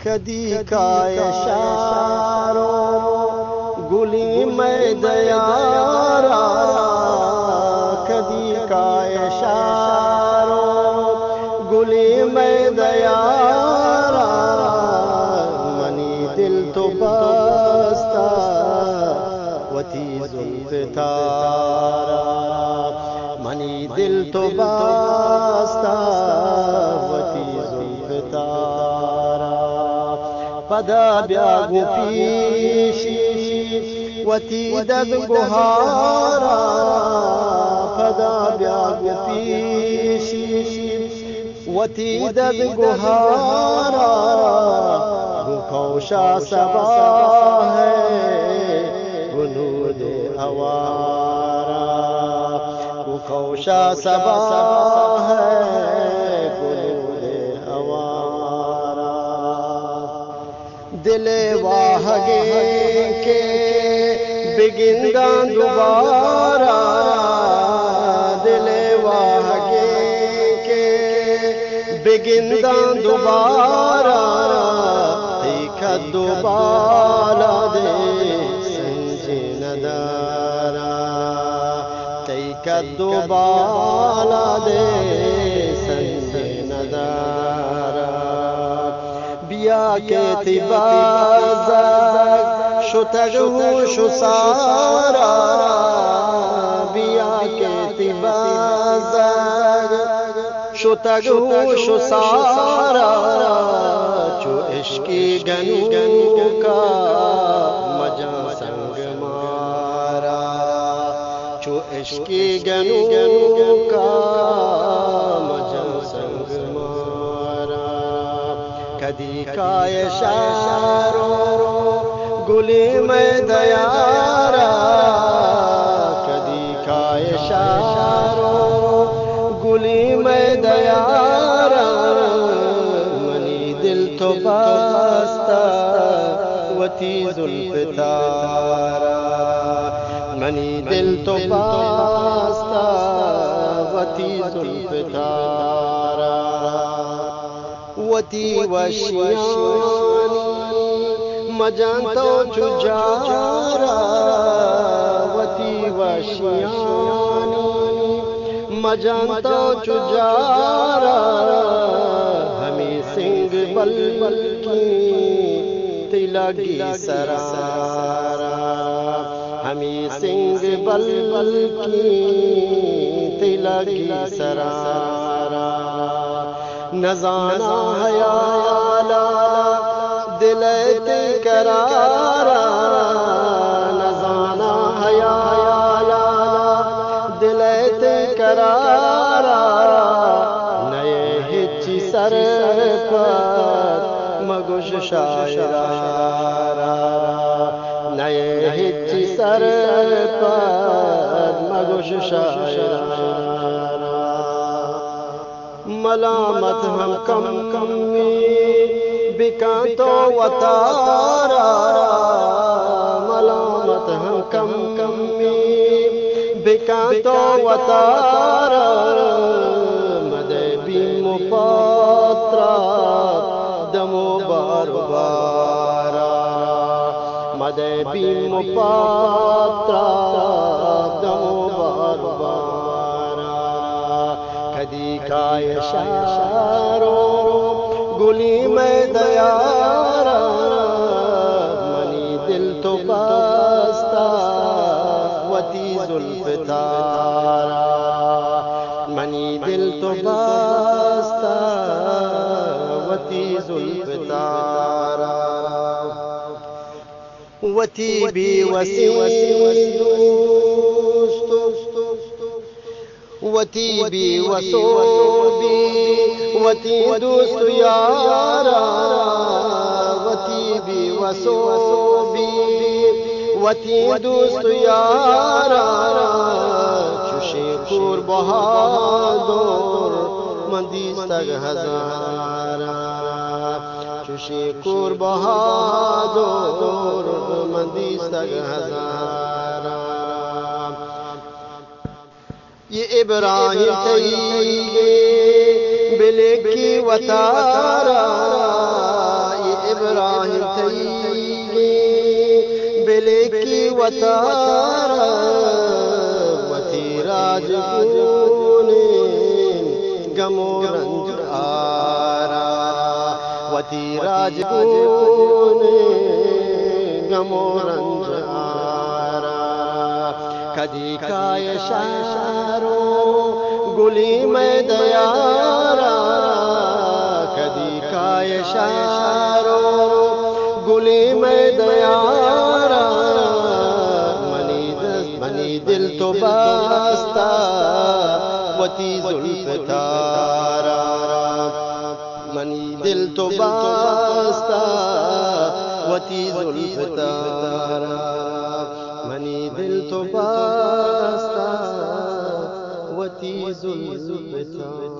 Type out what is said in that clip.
کدی کا اشارو گلی میں دیارا کدی کا اشارو گلی میں دیارا منی دل تو بستا وتی زلف تارا منی دل تو بستا وتی زلف تارا پدا بیاگو پیشی وتی دد گہارا پدا بیاگو پیشی وتی دد گہارا خوشا سبا ہے گنود اوارا خوشا سبا ہے گنود اوارا دل واہگے کے بگندان دوبارہ دل واہگے کے بگندان دوبارہ دیکھ دوبارہ دے سنجی ندارا دیکھ دوبارہ دے سنجی ندارا بیا کے تبازک شتگو شسارا بیا کے تبازک شتگو شسارا چو عشقی گنو کا مجا سنگ مارا چو عشقی گنو کا مجا سنگ مارا کدی کا اشارو گلی میں دیارا کدی کا اشارو گلی میں دیارا منی دل تو بستا وتی زلف تارا منی دل تو بستا وتی زلف تارا وتی وشیانی مجانتو چجارا وتی وشیانی مجانتو چجارا ہمیں سنگ بل کی تلگی سرارا ہمیں سنگ بل کی تلگی سرارا نزانا حیالا دلت کرارا نزانا حیالا دلت کرارا نئے ہچی سر پر مگوش شاعرارا نئے ہچی سر پر مگوش شاعرارا ملامت ہم کم بکانتو وطارا ملامت ہم کم بکانتو وطارا مدے بیم پاترا دمو بار بارا مدے بیم پاترا دمو بار بارا کدی کا اشارو گلی میں دیارا منی دل تو بستا وتی زلف تارا منی دل تو بستا وتی زلف تارا وتی بھی وسی وتی بھی وسو بھی وتی دوست یارا وتی بھی وسو بھی وتی دوست یارا چوشی کور بہادر مندیستگ ہزارا چوشی کور بہادر مندیستگ ہزارا یہ ابراہیم تیگے بلے کی وطارا یہ وتارا وتی راج گونے گمو رنج آرا وتی راج گونے گمو رنج آرا کدی کای شارو گلی میں دیارا کدی کای شارو گلی میں دیارا منی دل تو باستا وتی زلف تارا منی دل تو باستا وتی زلف تارا منی دل تو باستا وتی زلف تارا